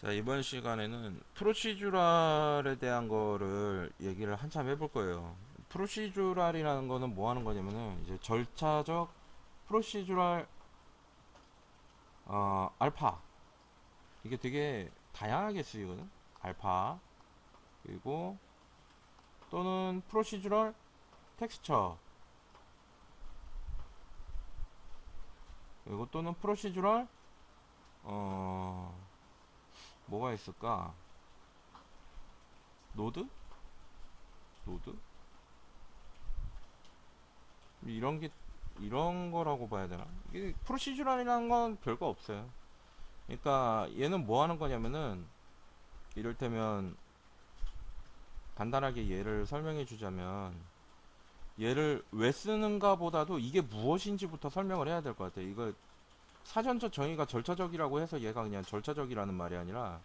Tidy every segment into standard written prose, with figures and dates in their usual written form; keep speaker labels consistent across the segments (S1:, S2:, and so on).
S1: 자, 이번 시간에는 프로시주랄에 대한 거를 얘기를 한참 해볼 거예요. 프로시주랄이라는 거는 뭐 하는 거냐면은 이제 절차적 프로시주랄 알파, 이게 되게 다양하게 쓰이거든. 알파, 그리고 또는 프로시주럴 텍스처, 그리고 또는 프로시주럴 어 뭐가 있을까? 노드? 노드? 이런 게 이런 거라고 봐야 되나? 이게 프로시주랄이라는 건 별거 없어요. 그러니까 얘는 뭐 하는 거냐면은 이를테면 간단하게 얘를 설명해 주자면, 얘를 왜 쓰는가 보다도 이게 무엇인지부터 설명을 해야 될 것 같아요. 이거 사전적 정의가 절차적이라고 해서 얘가 그냥 절차적이라는 말이 아니라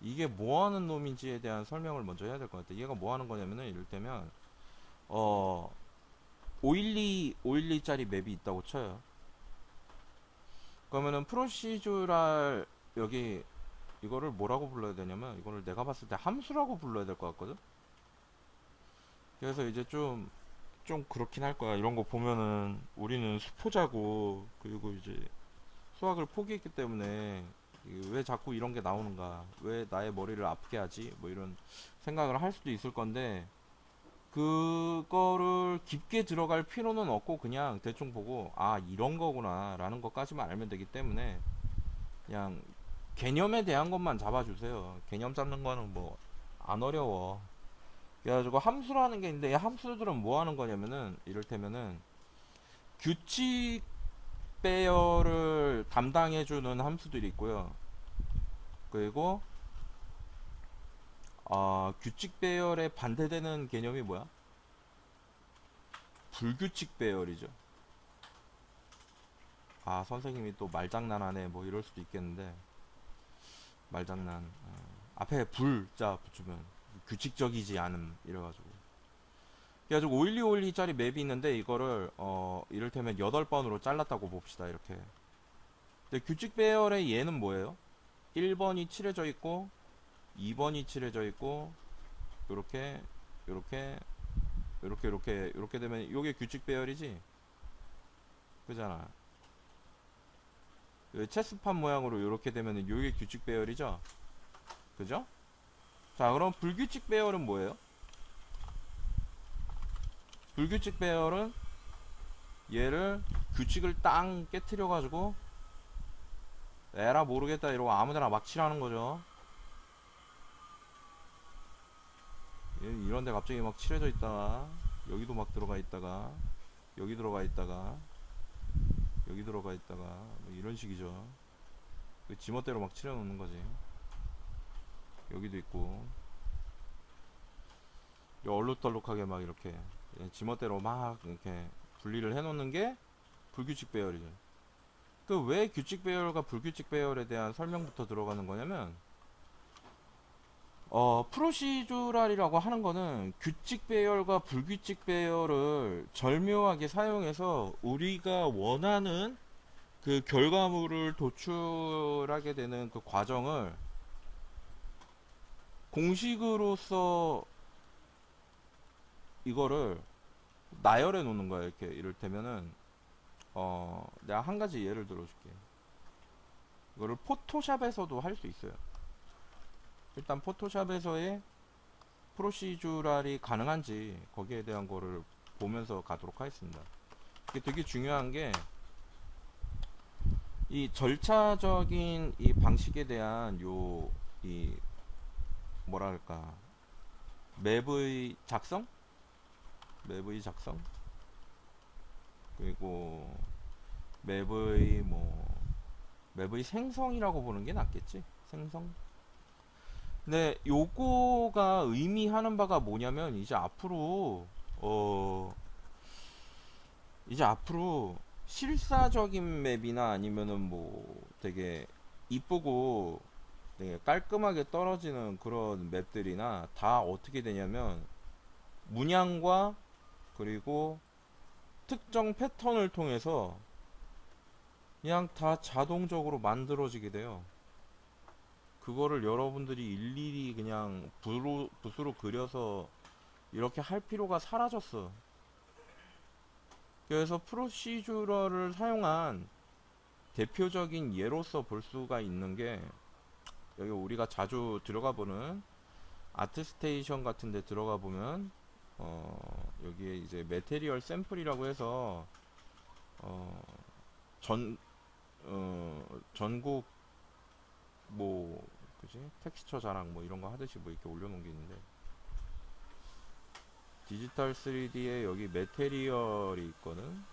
S1: 이게 뭐 하는 놈인지에 대한 설명을 먼저 해야 될 것 같아요. 얘가 뭐 하는 거냐면은 이를테면 어 512짜리 맵이 있다고 쳐요. 그러면은 프로시주랄, 여기 이거를 뭐라고 불러야 되냐면, 이거를 내가 봤을 때 함수라고 불러야 될 것 같거든. 그래서 이제 좀 그렇긴 할 거야. 이런 거 보면은 우리는 수포자고, 그리고 이제 수학을 포기했기 때문에 이게 왜 자꾸 이런 게 나오는가, 왜 나의 머리를 아프게 하지, 뭐 이런 생각을 할 수도 있을 건데, 그거를 깊게 들어갈 필요는 없고 그냥 대충 보고 아 이런 거구나 라는 것까지만 알면 되기 때문에, 그냥 개념에 대한 것만 잡아주세요. 개념 잡는 거는 뭐 안 어려워. 그래가지고 함수라는 게 있는데, 이 함수들은 뭐 하는 거냐면은 이를테면은 규칙 배열을 담당해주는 함수들이 있고요. 그리고 규칙 배열에 반대되는 개념이 뭐야? 불규칙 배열이죠. 아, 선생님이 또 말장난하네 뭐 이럴 수도 있겠는데, 말장난, 앞에 불자 붙이면 규칙적이지 않음 이래가지고, 512짜리 맵이 있는데 이거를 이를테면 8번으로 잘랐다고 봅시다. 이렇게. 근데 규칙 배열의 얘는 뭐예요? 1번이 칠해져 있고 2번이 칠해져 있고, 요렇게 요렇게 요렇게 되면 요게 규칙 배열이지. 그잖아. 체스판 모양으로 요렇게 되면 요게 규칙 배열이죠. 그죠? 자, 그럼 불규칙 배열은 뭐예요? 불규칙 배열은 얘를 규칙을 땅 깨트려 가지고 에라 모르겠다 이러고 아무데나 막 칠하는 거죠. 이런데 갑자기 막 칠해져 있다가 여기도 막 들어가 있다가 여기 들어가 있다가 여기 들어가 있다가 뭐 이런 식이죠. 그 지멋대로 막 칠해 놓는 거지. 여기도 있고 얼룩덜룩하게 막 이렇게 지멋대로 막 이렇게 분리를 해 놓는 게 불규칙 배열이죠. 그 왜 규칙 배열과 불규칙 배열에 대한 설명부터 들어가는 거냐면, 프로시주랄이라고 하는 거는 규칙 배열과 불규칙 배열을 절묘하게 사용해서 우리가 원하는 그 결과물을 도출하게 되는 그 과정을 공식으로서 이거를 나열해 놓는 거야. 이렇게 이를테면은 내가 한 가지 예를 들어줄게. 이거를 포토샵에서도 할 수 있어요. 일단 포토샵에서의 프로시주랄이 가능한지 거기에 대한 거를 보면서 가도록 하겠습니다. 이게 되게 중요한 게, 이 절차적인 이 방식에 대한 이 뭐랄까, 맵의 작성? 맵의 작성? 그리고 맵의 맵의 생성이라고 보는 게 낫겠지? 생성? 근데 요거가 의미하는 바가 뭐냐면, 어 이제 앞으로 실사적인 맵이나 아니면은 뭐 되게 이쁘고 되게 깔끔하게 떨어지는 그런 맵들이나 다 어떻게 되냐면, 문양과 그리고 특정 패턴을 통해서 그냥 다 자동적으로 만들어지게 돼요. 그거를 여러분들이 일일이 그냥 붓으로 그려서 이렇게 할 필요가 사라졌어. 그래서 프로시저럴을 사용한 대표적인 예로서 볼 수가 있는 게, 여기 우리가 자주 들어가 보는 아트스테이션 같은 데 들어가 보면 여기에 이제 메테리얼 샘플이라고 해서 어, 전 전국 뭐 그지 텍스처 자랑 뭐 이런 거 하듯이 뭐 이렇게 올려놓은 게 있는데, 디지털 3D에 여기 메테리얼이 있거든.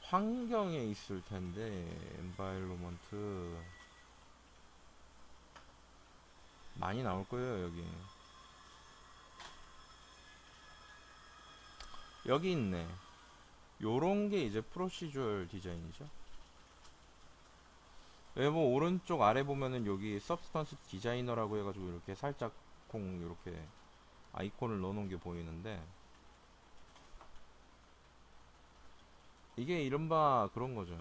S1: 환경에 있을 텐데, 엔바이로먼트 많이 나올 거예요. 여기 있네. 요런 게 이제 프로시주얼 디자인이죠. 외모 오른쪽 아래 보면은 여기 서브스턴스 디자이너라고 해가지고 이렇게 살짝 콩 이렇게 아이콘을 넣어놓은 게 보이는데, 이게 이른바 그런 거죠.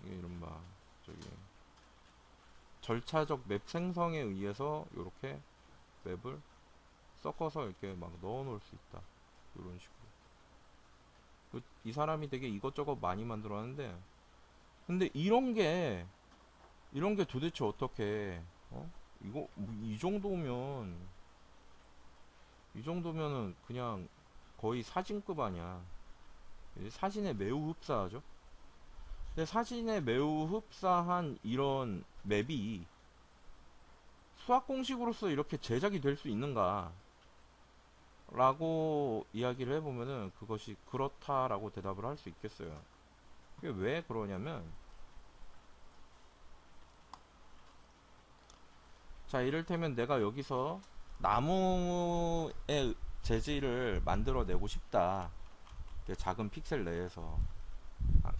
S1: 이게 이른바 저기 절차적 맵 생성에 의해서 이렇게 맵을 섞어서 이렇게 막 넣어 놓을 수 있다. 이런 식으로. 이 사람이 되게 이것저것 많이 만들었는데, 근데 이런 게 도대체 어떻게, 이거 이 정도면은 그냥 거의 사진급 아니야. 사진에 매우 흡사하죠. 근데 사진에 매우 흡사한 이런 맵이 수학 공식으로서 이렇게 제작이 될 수 있는가 라고 이야기를 해보면은 그것이 그렇다라고 대답을 할 수 있겠어요. 그게 왜 그러냐면, 자, 이를테면 내가 여기서 나무의 재질을 만들어내고 싶다. 작은 픽셀 내에서. 아,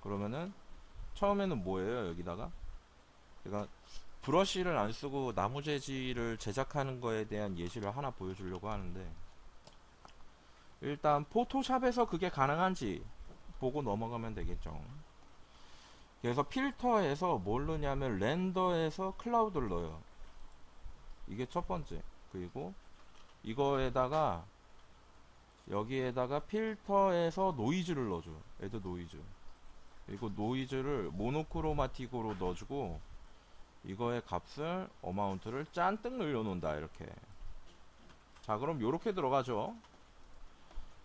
S1: 그러면은 처음에는 뭐예요? 여기다가 제가 브러쉬를 안 쓰고 나무 재질을 제작하는 거에 대한 예시를 하나 보여주려고 하는데, 일단 포토샵에서 그게 가능한지 보고 넘어가면 되겠죠. 그래서 필터에서 뭘 넣냐면 렌더에서 클라우드를 넣어요. 이게 첫 번째. 그리고 이거에다가 여기에다가 필터에서 노이즈를 넣어줘. 애드 노이즈. 그리고 노이즈를 모노크로마틱으로 넣어주고, 이거의 값을 어마운트를 짠뜩 늘려놓는다. 이렇게. 자, 그럼 요렇게 들어가죠.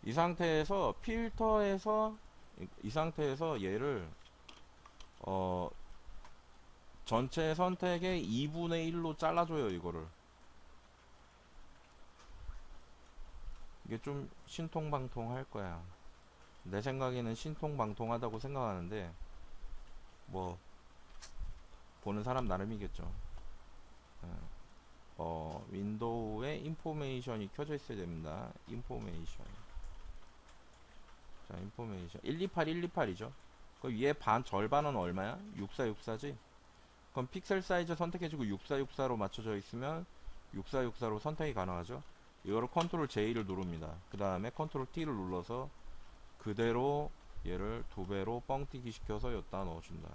S1: 이 상태에서 필터에서 이 상태에서 얘를 전체 선택의 2분의 1로 잘라줘요. 이거를. 이게 좀 신통방통할 거야. 내 생각에는 신통방통하다고 생각하는데, 뭐 보는 사람 나름이겠죠. 윈도우에 인포메이션이 켜져 있어야 됩니다. 인포메이션. 자, 인포메이션 128, 128이죠. 그 위에 절반은 얼마야? 6464지? 그럼 픽셀 사이즈 선택해주고 6464로 맞춰져 있으면 6464로 선택이 가능하죠. 이거를 컨트롤 J를 누릅니다. 그 다음에 컨트롤 T를 눌러서 그대로 얘를 2배로 뻥튀기 시켜서 여기다 넣어준다.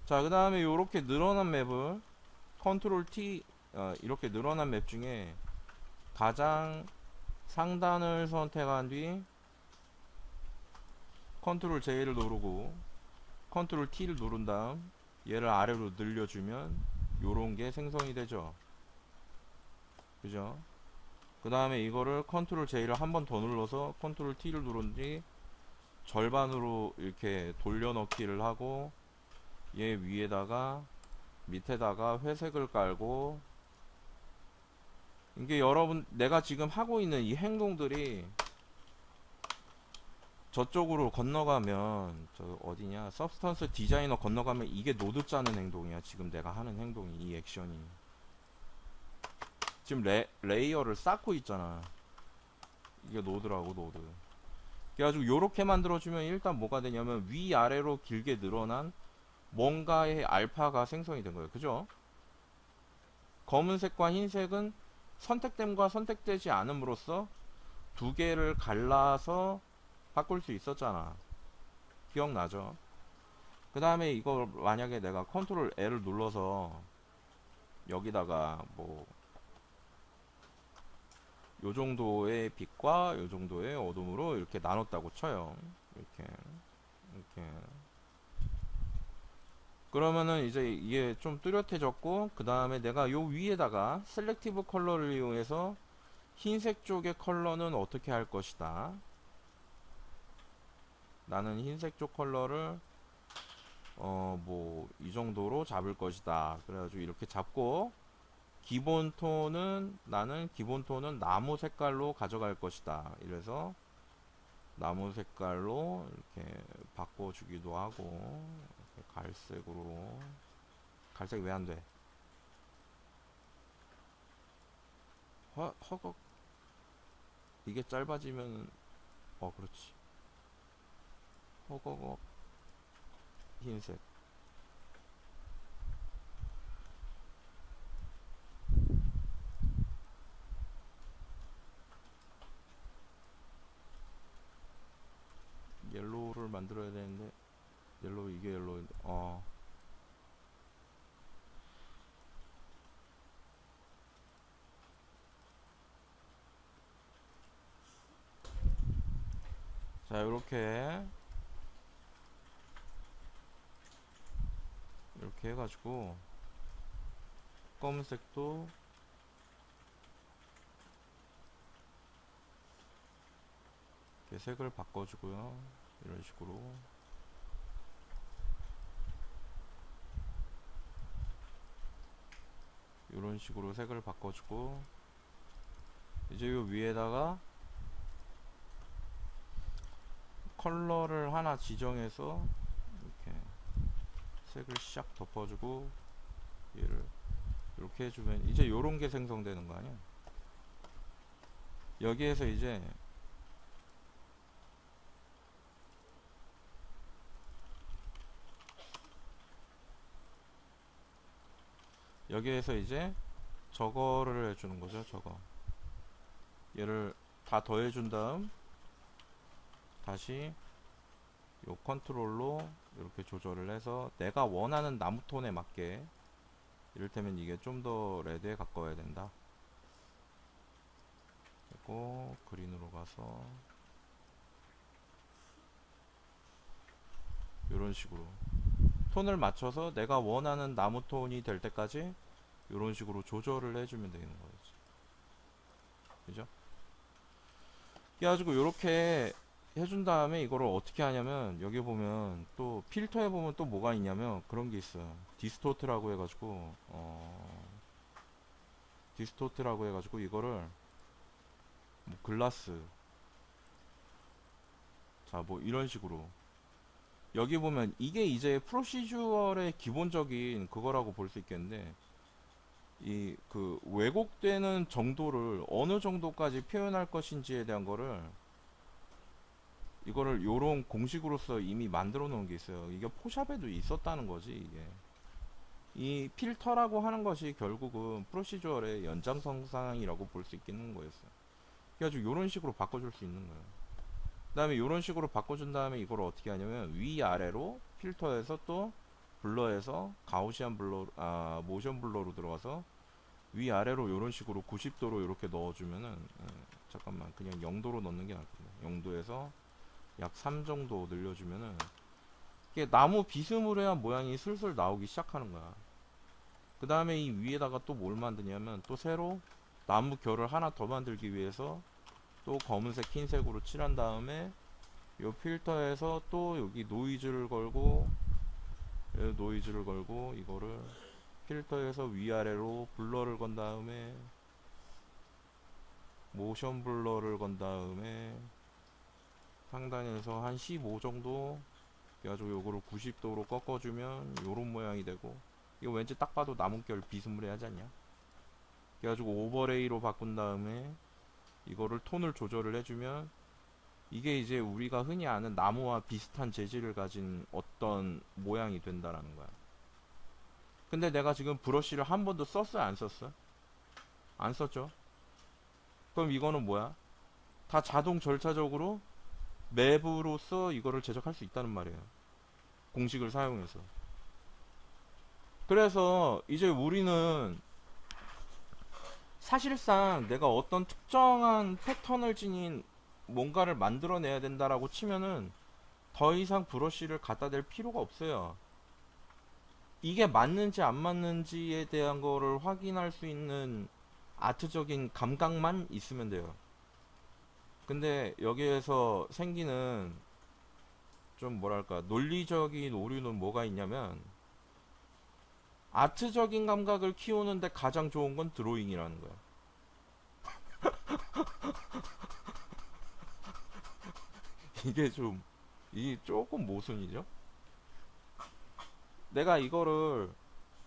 S1: 자, 그 다음에 이렇게 늘어난 맵을 컨트롤 T, 이렇게 늘어난 맵 중에 가장 상단을 선택한 뒤 컨트롤 J를 누르고 컨트롤 T를 누른 다음 얘를 아래로 늘려주면 요런 게 생성이 되죠. 그죠? 그 다음에 이거를 컨트롤 J를 한 번 더 눌러서 컨트롤 T를 누른 뒤 절반으로 이렇게 돌려넣기를 하고, 얘 위에다가 밑에다가 회색을 깔고, 이게 여러분 내가 지금 하고 있는 이 행동들이 저쪽으로 건너가면, 저 어디냐, 서브스턴스 디자이너 건너가면 이게 노드 짜는 행동이야. 지금 내가 하는 행동이, 이 액션이. 지금 레이어를 쌓고 있잖아. 이게 노드라고, 노드. 그래가지고 요렇게 만들어주면 일단 뭐가 되냐면 위아래로 길게 늘어난 뭔가의 알파가 생성이 된 거예요. 그죠? 검은색과 흰색은 선택됨과 선택되지 않음으로써 두 개를 갈라서 바꿀 수 있었잖아. 기억나죠? 그 다음에 이걸 만약에 내가 컨트롤 L을 눌러서 여기다가 뭐 요 정도의 빛과 요 정도의 어둠으로 이렇게 나눴다고 쳐요. 이렇게 그러면은 이제 이게 좀 뚜렷해졌고, 그 다음에 내가 요 위에다가 셀렉티브 컬러를 이용해서 흰색 쪽의 컬러는 어떻게 할 것이다. 나는 흰색 쪽 컬러를 뭐 이 정도로 잡을 것이다. 그래가지고 이렇게 잡고, 기본 톤은 나는 기본 톤은 나무 색깔로 가져갈 것이다. 이래서 나무 색깔로 이렇게 바꿔주기도 하고, 이렇게 갈색으로. 갈색 왜 안 돼? 허걱. 이게 짧아지면 그렇지. 허걱 흰색. 옐로우를 만들어야 되는데, 옐로우, 이게 옐로우인데. 자, 이렇게 해가지고 검은색도 이렇게 색을 바꿔주고요. 이런 식으로. 이런 식으로 색을 바꿔주고, 이제 요 위에다가 컬러를 하나 지정해서 이렇게 색을 샥 덮어주고, 얘를 이렇게 해주면 이제 요런 게 생성되는 거 아니야. 여기에서 이제 저거를 해주는 거죠. 저거, 얘를 다 더해준 다음 다시 요 컨트롤로 이렇게 조절을 해서 내가 원하는 나무톤에 맞게, 이를테면 이게 좀 더 레드에 가까워야 된다. 그리고 그린으로 가서 이런 식으로 톤을 맞춰서 내가 원하는 나무톤이 될 때까지 이런 식으로 조절을 해주면 되는 거지. 그죠? 그래가지고 이렇게 해준 다음에 이거를 어떻게 하냐면, 여기 보면 또 필터에 보면 또 뭐가 있냐면 그런 게 있어요. 디스토트라고 해가지고 이거를 뭐 글라스, 자 뭐 이런 식으로, 여기 보면 이게 이제 프로시주얼의 기본적인 그거라고 볼 수 있겠는데, 이 그 왜곡되는 정도를 어느 정도까지 표현할 것인지에 대한 거를, 이거를 요런 공식으로서 이미 만들어 놓은 게 있어요. 이게 포샵에도 있었다는 거지. 이게 이 필터라고 하는 것이 결국은 프로시저얼의 연장선상이라고 볼 수 있겠는 거였어요. 그래가지고 요런 식으로 바꿔줄 수 있는 거예요. 그 다음에 요런 식으로 바꿔준 다음에 이걸 어떻게 하냐면 위아래로 필터에서 또 블러에서 가우시안 블러, 모션 블러로 들어가서 위아래로 요런 식으로 90도로 이렇게 넣어주면은, 잠깐만, 그냥 0도로 넣는 게 낫겠네. 0도에서 약 3 정도 늘려주면은 이게 나무 비스무리한 모양이 슬슬 나오기 시작하는 거야. 그 다음에 이 위에다가 또 뭘 만드냐면, 또 새로 나무 결을 하나 더 만들기 위해서 또 검은색 흰색으로 칠한 다음에 요 필터에서 또 여기 노이즈를 걸고 이거를 필터에서 위아래로 블러를 건 다음에 모션 블러를 건 다음에 상단에서 한 15 정도, 그래가지고 요거를 90도로 꺾어주면 요런 모양이 되고, 이거 왠지 딱 봐도 나뭇결 비스무리하지 않냐. 그래가지고 오버레이로 바꾼 다음에 이거를 톤을 조절을 해주면 이게 이제 우리가 흔히 아는 나무와 비슷한 재질을 가진 어떤 모양이 된다라는 거야. 근데 내가 지금 브러쉬를 한 번도 썼어요, 안 썼어? 안 썼죠? 그럼 이거는 뭐야? 다 자동 절차적으로 맵으로서 이거를 제작할 수 있다는 말이에요. 공식을 사용해서. 그래서 이제 우리는 사실상 내가 어떤 특정한 패턴을 지닌 뭔가를 만들어내야 된다라고 치면은 더 이상 브러쉬를 갖다 댈 필요가 없어요. 이게 맞는지 안 맞는지에 대한 거를 확인할 수 있는 아트적인 감각만 있으면 돼요. 근데 여기에서 생기는 좀 뭐랄까 논리적인 오류는 뭐가 있냐면, 아트적인 감각을 키우는데 가장 좋은 건 드로잉이라는 거야. 이게 좀 이게 조금 모순이죠. 내가 이거를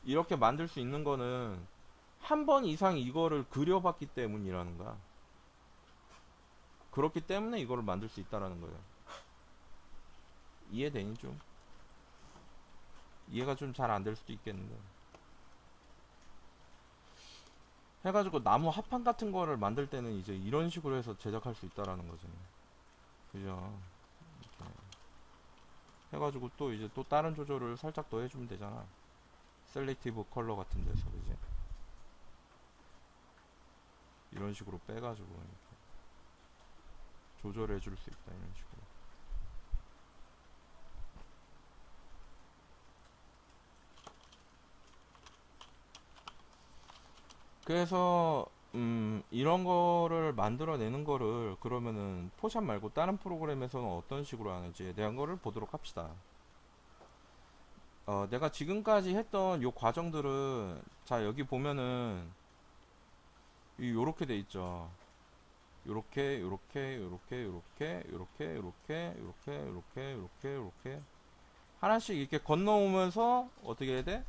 S1: 이렇게 만들 수 있는 거는 한 번 이상 이거를 그려봤기 때문이라는 거야. 그렇기 때문에 이거를 만들 수 있다라는 거예요. 이해되니? 좀 이해가 좀 잘 안 될 수도 있겠는데, 해가지고 나무 합판 같은 거를 만들 때는 이제 이런 식으로 해서 제작할 수 있다라는 거죠. 그죠? 이렇게 해가지고 또 이제 또 다른 조절을 살짝 더 해주면 되잖아. 셀렉티브 컬러 같은 데서, 그지? 이런 식으로 빼가지고 이렇게 조절해 줄 수 있다, 이런 식으로. 그래서 이런 거를 만들어내는 거를 그러면은 포샵 말고 다른 프로그램에서는 어떤 식으로 하는지에 대한 거를 보도록 합시다. 내가 지금까지 했던 요 과정들은, 자 여기 보면은 요렇게 돼 있죠. 요렇게 요렇게 요렇게 요렇게 요렇게 요렇게 요렇게 요렇게 요렇게 요렇게 하나씩 이렇게 건너오면서 어떻게 해야 돼?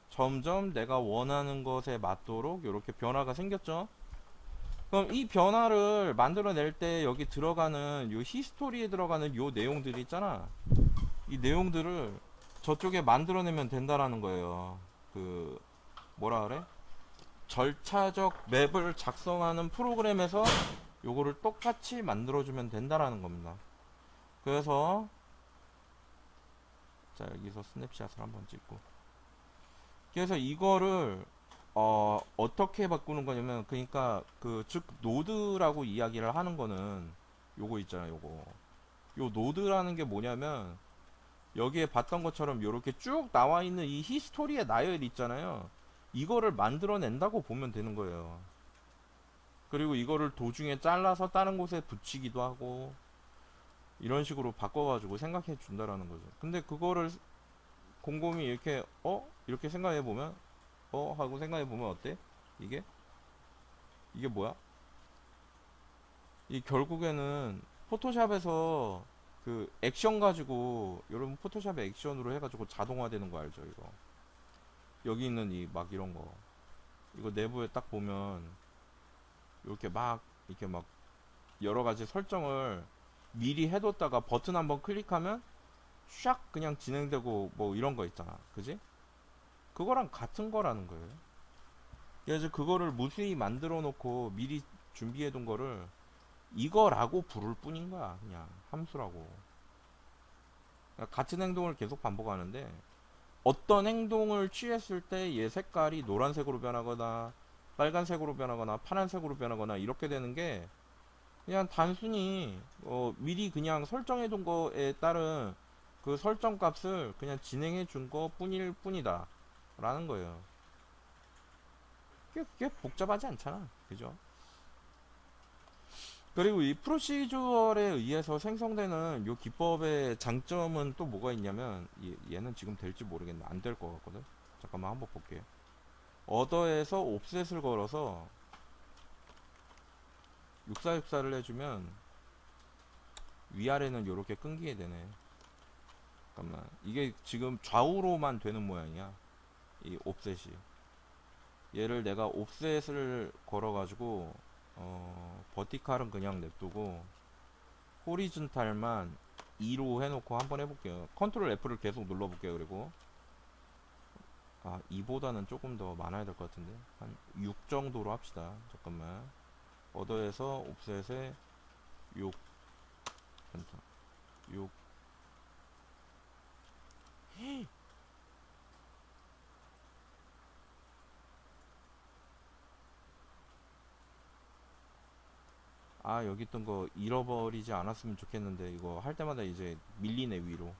S1: 점점 내가 원하는 것에 맞도록 이렇게 변화가 생겼죠. 그럼 이 변화를 만들어낼 때 여기 들어가는 요 히스토리에 들어가는 요 내용들이 있잖아. 이 내용들을 저쪽에 만들어내면 된다라는 거예요. 그 뭐라 그래? 절차적 맵을 작성하는 프로그램에서 요거를 똑같이 만들어주면 된다라는 겁니다. 그래서 자 여기서 스냅샷을 한번 찍고, 그래서 이거를 어떻게 바꾸는 거냐면, 그러니까 그 즉 노드라고 이야기를 하는 거는 요거 있잖아요. 요 노드라는 게 뭐냐면, 여기에 봤던 것처럼 요렇게 쭉 나와 있는 이 히스토리의 나열 있잖아요. 이거를 만들어낸다고 보면 되는 거예요. 그리고 이거를 도중에 잘라서 다른 곳에 붙이기도 하고 이런 식으로 바꿔가지고 생각해 준다라는 거죠. 근데 그거를 곰곰이 이렇게 이렇게 생각해 보면, 하고 생각해 보면 어때? 이게 이게 뭐야? 이 결국에는 포토샵에서 그 액션 가지고, 여러분 포토샵에 액션으로 해가지고 자동화되는 거 알죠? 이거 여기 있는 이 막 이런 거, 이거 내부에 딱 보면 이렇게 막 여러 가지 설정을 미리 해뒀다가 버튼 한번 클릭하면 샥 그냥 진행되고 뭐 이런 거 있잖아, 그지? 그거랑 같은 거라는 거예요. 그래서 그거를 무수히 만들어 놓고 미리 준비해 둔 거를 이거라고 부를 뿐인 거야. 그냥 함수라고. 그러니까 같은 행동을 계속 반복하는데, 어떤 행동을 취했을 때 얘 색깔이 노란색으로 변하거나 빨간색으로 변하거나 파란색으로 변하거나 이렇게 되는 게 그냥 단순히 미리 그냥 설정해 둔 거에 따른 그 설정 값을 그냥 진행해 준 거 뿐일 뿐이다 라는 거예요. 그게 복잡하지 않잖아, 그죠? 그리고 이 프로시저에 의해서 생성되는 요 기법의 장점은 또 뭐가 있냐면, 얘는 지금 될지 모르겠네. 안 될 것 같거든. 잠깐만 한번 볼게. 어더에서 옵셋을 걸어서 6464를 해주면 위아래는 이렇게 끊기게 되네. 잠깐만, 이게 지금 좌우로만 되는 모양이야, 이 옵셋이. 얘를 내가 옵셋을 걸어가지고 버티칼은 그냥 냅두고 호리즌탈만 2로 해놓고 한번 해볼게요. 컨트롤 F를 계속 눌러볼게요. 그리고 2보다는 조금 더 많아야 될 것 같은데 한 6 정도로 합시다. 잠깐만, 어더에서 옵셋에 6. 괜찮다. 6. 아, 여기 있던 거 잃어버리지 않았으면 좋겠는데, 이거 할 때마다 이제 밀리네, 위로.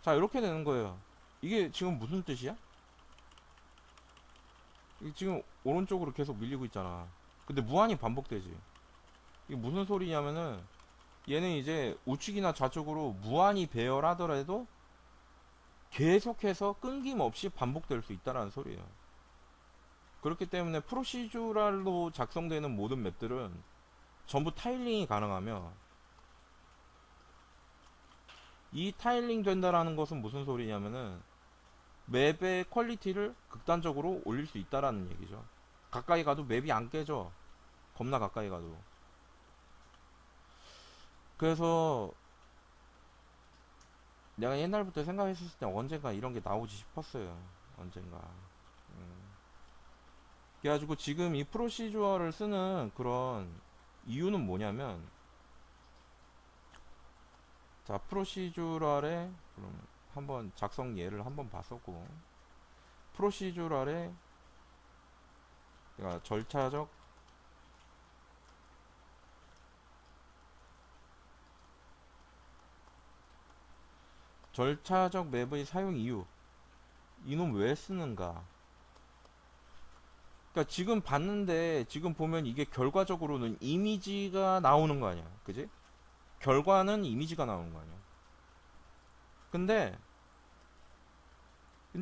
S1: 자, 이렇게 되는 거예요. 이게 지금 무슨 뜻이야? 이게 지금 오른쪽으로 계속 밀리고 있잖아. 근데 무한히 반복되지. 이게 무슨 소리냐면은, 얘는 이제 우측이나 좌측으로 무한히 배열하더라도 계속해서 끊김없이 반복될 수 있다는 소리예요. 그렇기 때문에 프로시주랄로 작성되는 모든 맵들은 전부 타일링이 가능하며, 이 타일링 된다라는 것은 무슨 소리냐면은 맵의 퀄리티를 극단적으로 올릴 수 있다라는 얘기죠. 가까이 가도 맵이 안 깨져. 겁나 가까이 가도. 그래서 내가 옛날부터 생각했을 때 언젠가 이런 게 나오지 싶었어요. 언젠가. 그래가지고 지금 이 프로시주어를 쓰는 그런 이유는 뭐냐면, 자, 프로시주럴에 그럼 한번 작성 예를 한번 봤었고, 프로시주럴에 그러니까 절차적 맵의 사용 이유, 이놈 왜 쓰는가. 그러니까 지금 봤는데 지금 보면 이게 결과적으로는 이미지가 나오는 거 아니야, 그지? 결과는 이미지가 나오는 거 아니야. 근데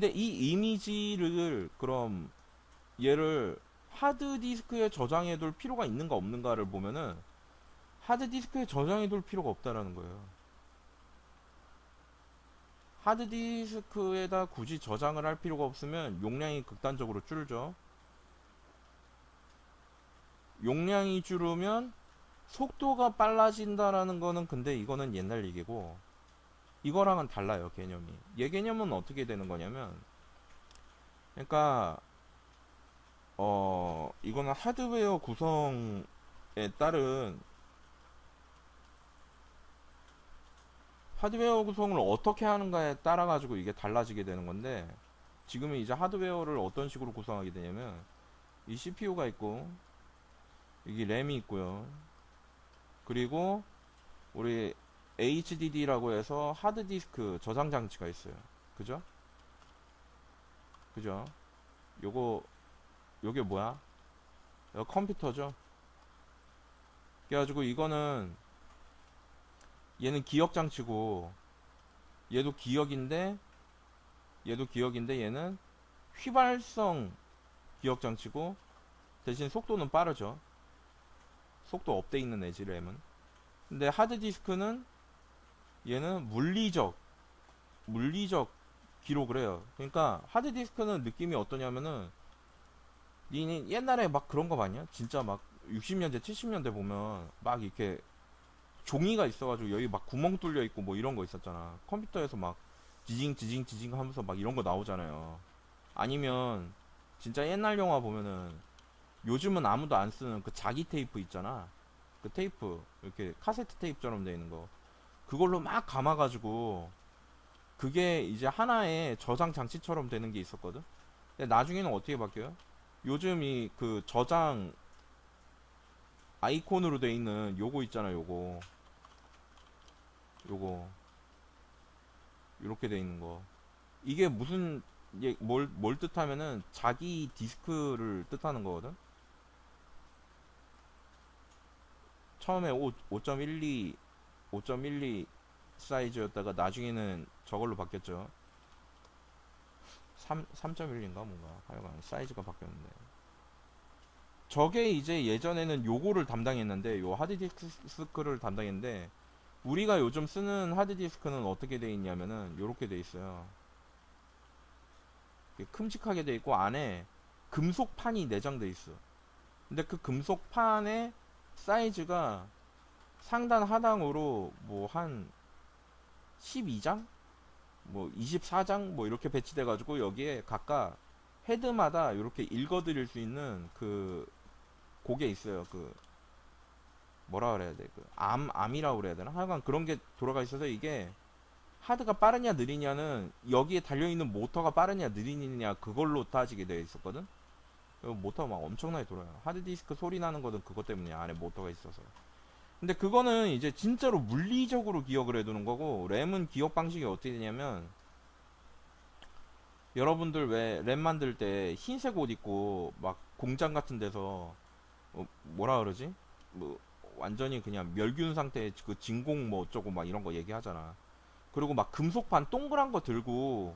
S1: 이 이미지를 그럼 얘를 하드디스크에 저장해 둘 필요가 있는가 없는가를 보면은 하드디스크에 저장해 둘 필요가 없다라는 거예요. 하드디스크에다 굳이 저장을 할 필요가 없으면 용량이 극단적으로 줄죠. 용량이 줄으면 속도가 빨라진다라는 거는, 근데 이거는 옛날 얘기고 이거랑은 달라요, 개념이. 얘 개념은 어떻게 되는 거냐면, 그러니까 이거는 하드웨어 구성에 따른, 하드웨어 구성을 어떻게 하는가에 따라 가지고 이게 달라지게 되는 건데, 지금은 이제 하드웨어를 어떤 식으로 구성하게 되냐면, 이 CPU가 있고 여기 램이 있고요. 그리고 우리 HDD라고 해서 하드디스크 저장 장치가 있어요. 그죠? 그죠? 요거 요게 뭐야? 이거 컴퓨터죠. 그래가지고 이거는, 얘는 기억 장치고 얘도 기억인데 얘는 휘발성 기억 장치고, 대신 속도는 빠르죠. 속도 업돼 있는 애지, 램은. 근데 하드디스크는 얘는 물리적 기록을 해요. 그러니까 하드디스크는 느낌이 어떠냐면은, 니 옛날에 막 그런 거 봤냐? 진짜 막 60년대 70년대 보면 막 이렇게 종이가 있어가지고 여기 막 구멍 뚫려 있고 뭐 이런 거 있었잖아. 컴퓨터에서 막 지징 지징 지징 하면서 막 이런 거 나오잖아요. 아니면 진짜 옛날 영화 보면은, 요즘은 아무도 안 쓰는 그 자기 테이프 있잖아. 그 테이프 이렇게 카세트 테이프처럼 돼 있는 거, 그걸로 막 감아가지고 그게 이제 하나의 저장 장치처럼 되는 게 있었거든. 근데 나중에는 어떻게 바뀌어요? 요즘 이 그 저장 아이콘으로 돼 있는 요거 있잖아, 요거 이렇게 돼 있는 거. 이게 무슨, 뭘 뜻하면은 자기 디스크를 뜻하는 거거든. 처음에 5.12 사이즈였다가 나중에는 저걸로 바뀌었죠. 3.1인가 뭔가 하여간 사이즈가 바뀌었는데, 저게 이제 예전에는 요거를 담당했는데, 요 하드디스크를 담당했는데, 우리가 요즘 쓰는 하드디스크는 어떻게 돼 있냐면은 요렇게 돼 있어요. 큼직하게 돼 있고 안에 금속판이 내장돼 있어. 근데 그 금속판의 사이즈가 상단 하단으로 뭐 한 12장? 뭐 24장? 뭐 이렇게 배치돼 가지고 여기에 각각 헤드마다 이렇게 읽어드릴 수 있는 그 곡에 있어요. 그 뭐라 그래야 돼? 그 암이라고 그래야 되나? 하여간 그런 게 돌아가 있어서 이게 하드가 빠르냐 느리냐는 여기에 달려있는 모터가 빠르냐 느리냐 그걸로 따지게 되어 있었거든? 모터가 막 엄청나게 돌아요. 하드디스크 소리 나는 거는 그것 때문이야. 안에 모터가 있어서. 근데 그거는 이제 진짜로 물리적으로 기억을 해두는 거고, 램은 기억 방식이 어떻게 되냐면, 여러분들 왜 램 만들 때 흰색 옷 입고 막 공장 같은 데서 뭐라 그러지? 뭐 완전히 그냥 멸균 상태의 그 진공 뭐 어쩌고 막 이런 거 얘기하잖아. 그리고 막 금속판 동그란 거 들고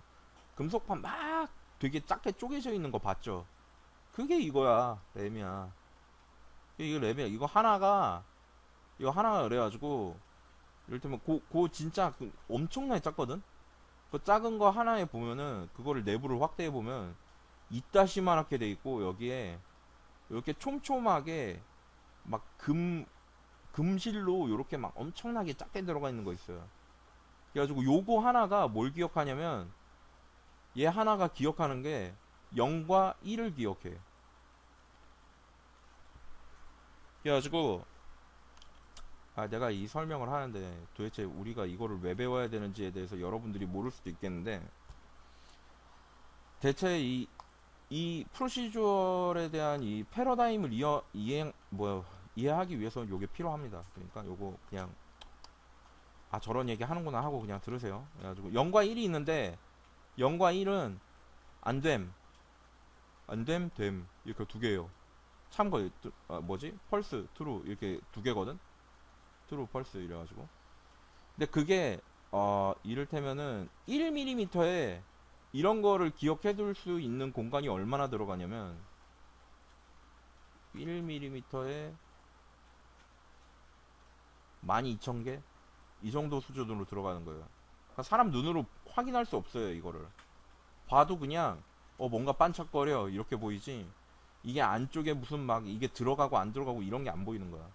S1: 금속판 막 되게 작게 쪼개져 있는 거 봤죠? 그게 이거야. 램이야. 이거 램이야. 이거 하나가 그래가지고 이를테면 고 진짜 엄청나게 작거든? 그 작은 거 하나에 보면은 그거를 내부를 확대해 보면 이따시만하게 돼 있고 여기에 이렇게 촘촘하게 막 금실로 이렇게 막 엄청나게 작게 들어가 있는 거 있어요. 그래가지고 요거 하나가 뭘 기억하냐면 얘 하나가 기억하는 게 0과 1을 기억해. 그래가지고 내가 이 설명을 하는데 도대체 우리가 이거를 왜 배워야 되는지에 대해서 여러분들이 모를 수도 있겠는데 대체 이 프로시저에 대한 이 패러다임을 이해하기 위해서는 요게 필요합니다. 그러니까 요거 그냥 저런 얘기 하는구나 하고 그냥 들으세요. 그래가지고 0과 1이 있는데 0과 1은 안됨, 안됨, 됨 이렇게 두 개예요. 참고 뭐지? 펄스, 트루 이렇게 두 개거든. 트루, 펄스 이래가지고. 근데 그게 이를테면은 1mm에 이런 거를 기억해둘 수 있는 공간이 얼마나 들어가냐면 1mm에 12,000개? 이 정도 수준으로 들어가는 거예요. 그러니까 사람 눈으로 확인할 수 없어요, 이거를. 봐도 그냥, 뭔가 반짝거려. 이렇게 보이지. 이게 안쪽에 무슨 막, 이게 들어가고 안 들어가고 이런 게 안 보이는 거야.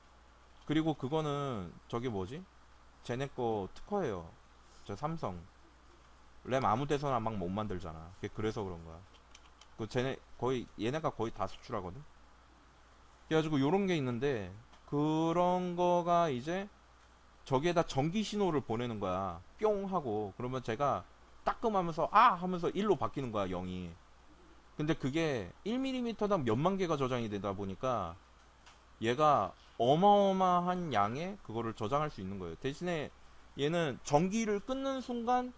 S1: 그리고 그거는, 저게 뭐지? 쟤네 거 특허예요. 저 삼성. 램 아무 데서나 막 못 만들잖아. 그래서 그런 거야. 얘네가 거의 다 수출하거든? 그래가지고 요런 게 있는데, 그런 거가 이제 저기에다 전기 신호를 보내는 거야. 뿅 하고. 그러면 제가 따끔하면서 하면서 1로 바뀌는 거야, 0이. 근데 그게 1mm당 몇만 개가 저장이 되다 보니까 얘가 어마어마한 양의 그거를 저장할 수 있는 거예요. 대신에 얘는 전기를 끊는 순간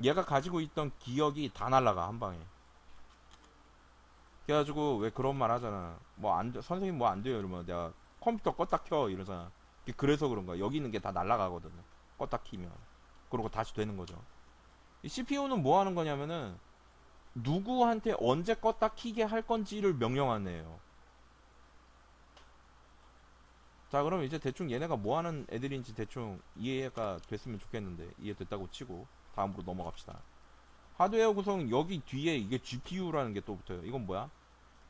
S1: 얘가 가지고 있던 기억이 다 날라가, 한 방에. 그래가지고 왜 그런 말 하잖아. 뭐 안 돼, 선생님 뭐 안 돼요. 이러면 내가 컴퓨터 껐다 켜 이러잖아. 그래서 그런 거야. 여기 있는 게 다 날라가거든. 껐다 키면. 그러고 다시 되는 거죠. 이 CPU는 뭐 하는 거냐면은 누구한테 언제 껐다 키게 할 건지를 명령하는 애예요. 자, 그럼 이제 대충 얘네가 뭐 하는 애들인지 대충 이해가 됐으면 좋겠는데 이해됐다고 치고 다음으로 넘어갑시다. 하드웨어 구성 여기 뒤에 이게 GPU라는 게 또 붙어요. 이건 뭐야?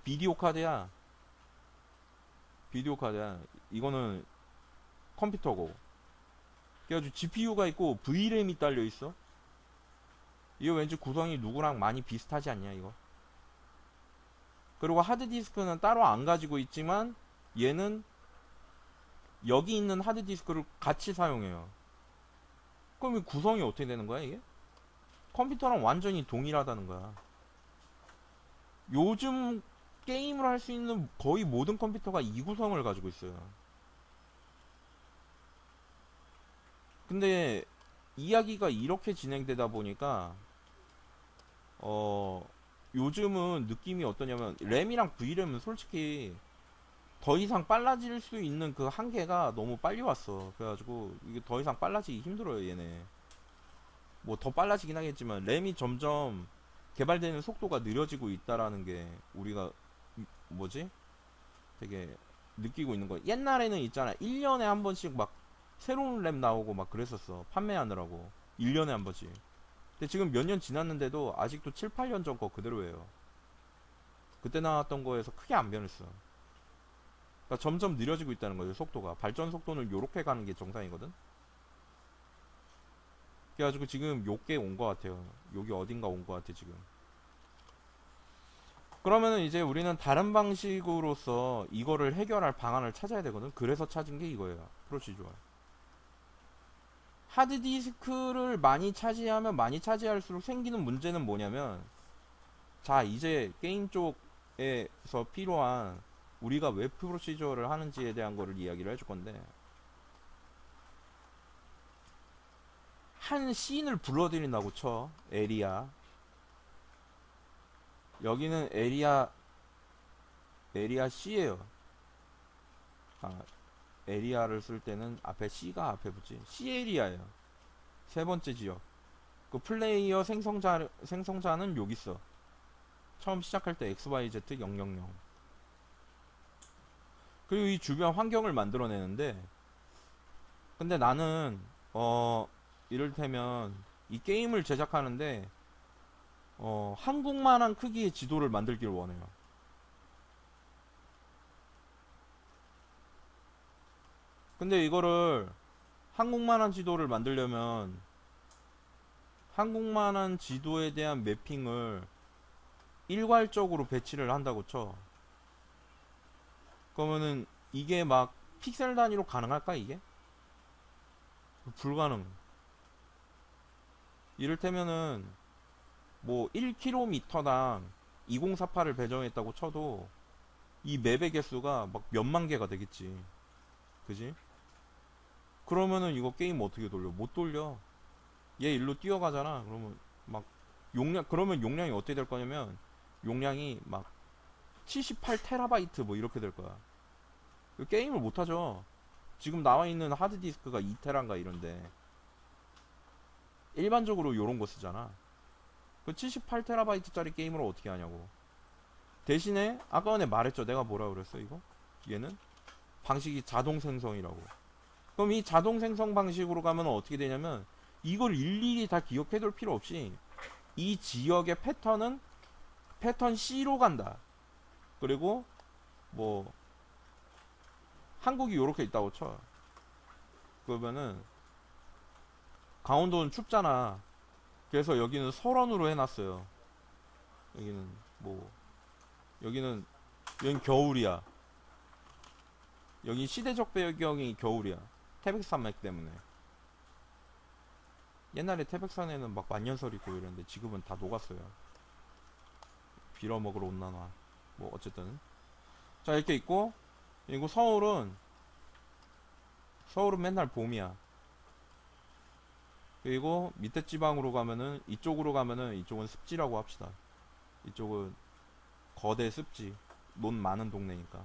S1: 비디오 카드야. 비디오 카드야. 이거는 컴퓨터고. 그래가지고 GPU가 있고 VRAM이 딸려 있어. 이거 왠지 구성이 누구랑 많이 비슷하지 않냐 이거. 그리고 하드디스크는 따로 안 가지고 있지만 얘는 여기 있는 하드디스크를 같이 사용해요. 그럼 이 구성이 어떻게 되는 거야 이게? 컴퓨터랑 완전히 동일하다는 거야. 요즘 게임을 할 수 있는 거의 모든 컴퓨터가 이 구성을 가지고 있어요. 근데 이야기가 이렇게 진행되다 보니까 어 요즘은 느낌이 어떠냐면 램이랑 V램은 솔직히 더 이상 빨라질 수 있는 그 한계가 너무 빨리 왔어. 그래가지고 이게 더 이상 빨라지기 힘들어요 얘네. 뭐 더 빨라지긴 하겠지만 램이 점점 개발되는 속도가 느려지고 있다라는 게 우리가 뭐지? 되게 느끼고 있는 거야. 옛날에는 있잖아. 1년에 한 번씩 막 새로운 램 나오고 막 그랬었어. 판매하느라고. 1년에 한 번씩. 근데 지금 몇 년 지났는데도 아직도 7, 8년 전 거 그대로예요. 그때 나왔던 거에서 크게 안 변했어. 그러니까 점점 느려지고 있다는 거예요, 속도가. 발전 속도는 요렇게 가는 게 정상이거든? 그래가지고 지금 요게 온 거 같아요. 여기 어딘가 온 거 같아, 지금. 그러면은 이제 우리는 다른 방식으로서 이거를 해결할 방안을 찾아야 되거든. 그래서 찾은 게 이거예요. 프로시저얼. 하드디스크를 많이 차지하면 많이 차지할수록 생기는 문제는 뭐냐면, 자, 이제 게임 쪽에서 필요한 우리가 왜 프로시저를 하는지에 대한 거를 이야기를 해줄 건데, 한 씬을 불러들인다고 쳐. 에리아. 여기는 에리아 C예요. 아, 에리아를 쓸 때는 앞에 C가 앞에 붙지. C 에리아예요. 세 번째 지역. 그 플레이어 생성자는 여기 있어. 처음 시작할 때 XYZ 000. 그리고 이 주변 환경을 만들어내는데, 근데 나는 이를테면 이 게임을 제작하는데 한국만한 크기의 지도를 만들기를 원해요. 근데 이거를 한국만한 지도를 만들려면 한국만한 지도에 대한 매핑을 일괄적으로 배치를 한다고 쳐. 그러면은 이게 막 픽셀 단위로 가능할까 이게? 불가능. 이를테면은 뭐 1km당 2048을 배정했다고 쳐도 이 맵의 개수가 막 몇만 개가 되겠지. 그지? 그러면은 이거 게임 어떻게 돌려? 못 돌려. 얘 일로 뛰어가잖아. 그러면 막 그러면 용량이 어떻게 될 거냐면 용량이 막 78테라바이트 뭐 이렇게 될 거야. 게임을 못 하죠. 지금 나와 있는 하드디스크가 2테라인가 이런데 일반적으로 요런 거 쓰잖아. 그 78테라바이트짜리 게임을 어떻게 하냐고. 대신에 아까 전에 말했죠. 내가 뭐라 그랬어 이거? 얘는 방식이 자동 생성이라고. 그럼 이 자동 생성 방식으로 가면 어떻게 되냐면 이걸 일일이 다 기억해둘 필요 없이 이 지역의 패턴은 패턴 C로 간다. 그리고 뭐 한국이 요렇게 있다고 쳐. 그러면은 강원도는 춥잖아. 그래서 여기는 설원으로 해놨어요. 여기는 뭐 여기는 여긴 겨울이야. 여기 시대적 배경이 겨울이야. 태백산맥 때문에. 옛날에 태백산에는 막 만년설 있고 이랬는데 지금은 다 녹았어요. 빌어먹으러 온나나. 뭐 어쨌든 자 이렇게 있고, 그리고 서울은 맨날 봄이야. 그리고 밑에 지방으로 가면은 이쪽은 습지라고 합시다. 이쪽은 거대 습지, 논 많은 동네니까.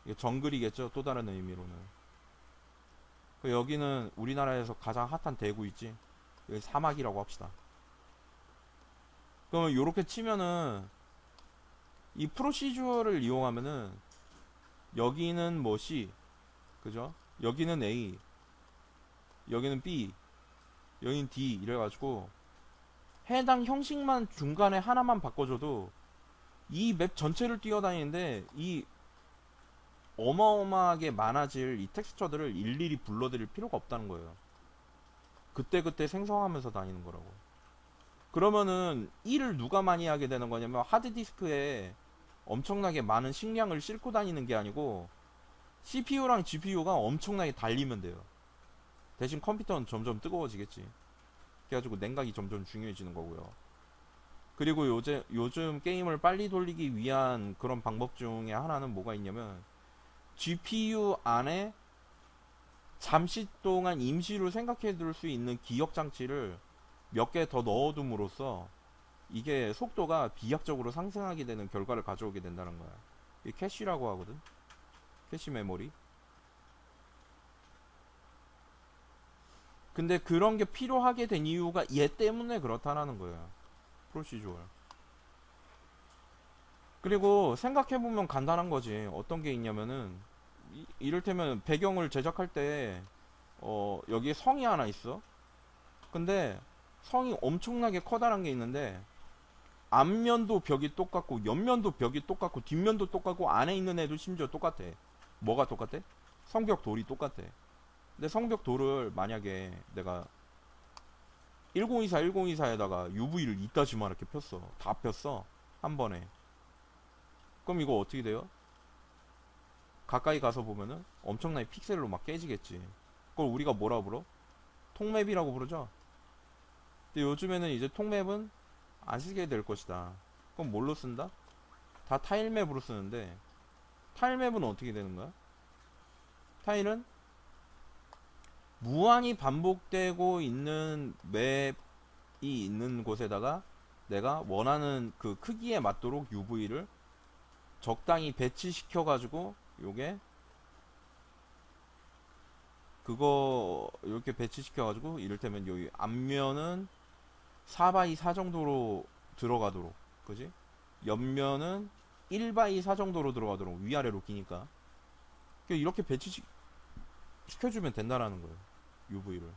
S1: 이게 정글이겠죠, 또 다른 의미로는. 그 여기는 우리나라에서 가장 핫한 대구 있지. 여기 사막이라고 합시다. 그러면 요렇게 치면은 이 프로시주어를 이용하면은 여기는 뭐 C, 그죠? 여기는 A, 여기는 B, 여기는 D 이래가지고 해당 형식만 중간에 하나만 바꿔줘도 이 맵 전체를 뛰어다니는데 이 어마어마하게 많아질 이 텍스처들을 일일이 불러드릴 필요가 없다는 거예요. 그때그때 생성하면서 다니는 거라고. 그러면은 일을 누가 많이 하게 되는 거냐면 하드디스크에 엄청나게 많은 식량을 싣고 다니는 게 아니고 CPU랑 GPU가 엄청나게 달리면 돼요. 대신 컴퓨터는 점점 뜨거워지겠지. 그래가지고 냉각이 점점 중요해지는 거고요. 그리고 요즘 게임을 빨리 돌리기 위한 그런 방법 중에 하나는 뭐가 있냐면 GPU 안에 잠시 동안 임시로 생각해 둘 수 있는 기억 장치를 몇 개 더 넣어둠으로써 이게 속도가 비약적으로 상승하게 되는 결과를 가져오게 된다는 거야. 이게 캐시라고 하거든. 캐시 메모리. 근데 그런 게 필요하게 된 이유가 얘 때문에 그렇다라는 거예요. 프로시주얼. 그리고 생각해보면 간단한 거지. 어떤 게 있냐면은 이를테면 배경을 제작할 때 여기에 성이 하나 있어. 근데 성이 엄청나게 커다란 게 있는데 앞면도 벽이 똑같고 옆면도 벽이 똑같고 뒷면도 똑같고 안에 있는 애도 심지어 똑같아. 뭐가 똑같아? 성벽 돌이 똑같아. 근데 성벽 돌을 만약에 내가 1024에다가 UV를 이따시만 이렇게 폈어. 다 폈어. 한 번에. 그럼 이거 어떻게 돼요? 가까이 가서 보면은 엄청나게 픽셀로 막 깨지겠지. 그걸 우리가 뭐라 부르? 통맵이라고 부르죠. 근데 요즘에는 이제 통맵은 안 쓰게 될 것이다. 그럼 뭘로 쓴다? 다 타일맵으로 쓰는데, 타일맵은 어떻게 되는 거야? 타일은 무한히 반복되고 있는 맵이 있는 곳에다가 내가 원하는 그 크기에 맞도록 UV를 적당히 배치시켜 가지고 요게 그거 이렇게 배치시켜 가지고 이를테면 여기 앞면은 4 x 4 정도로 들어가도록, 그지? 옆면은 1 x 4 정도로 들어가도록, 위아래로 기니까 이렇게 배치시켜주면 된다라는 거예요, UV를.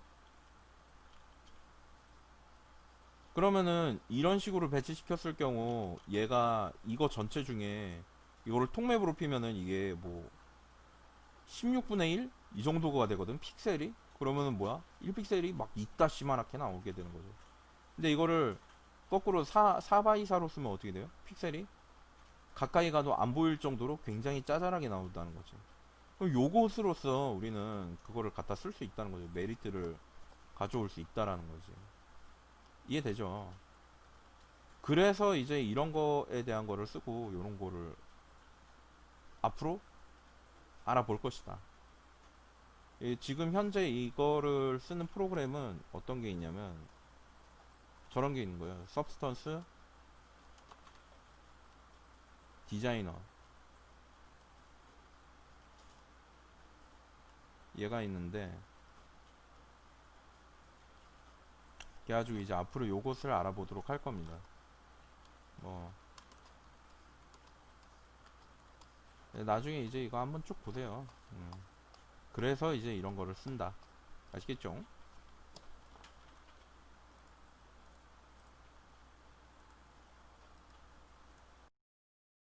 S1: 그러면은 이런 식으로 배치시켰을 경우 얘가 이거 전체 중에 이거를 통맵으로 피면은 이게 뭐 16분의 1? 이 정도가 되거든, 픽셀이. 그러면은 뭐야, 1픽셀이 막 이따 시마랗게 나오게 되는 거죠. 근데 이거를 거꾸로 4x4로 쓰면 어떻게 돼요? 픽셀이 가까이 가도 안 보일 정도로 굉장히 짜잘하게 나온다는 거지. 그럼 요것으로서 우리는 그거를 갖다 쓸 수 있다는 거죠. 메리트를 가져올 수 있다라는 거지. 이해되죠? 그래서 이제 이런 거에 대한 거를 쓰고 이런 거를 앞으로 알아볼 것이다. 지금 현재 이거를 쓰는 프로그램은 어떤 게 있냐면 저런 게 있는 거예요. 서브스턴스 디자이너, 얘가 있는데, 그래가지고 이제 앞으로 요것을 알아보도록 할 겁니다. 뭐 나중에 이제 이거 한번 쭉 보세요. 그래서 이제 이런 거를 쓴다. 아시겠죠?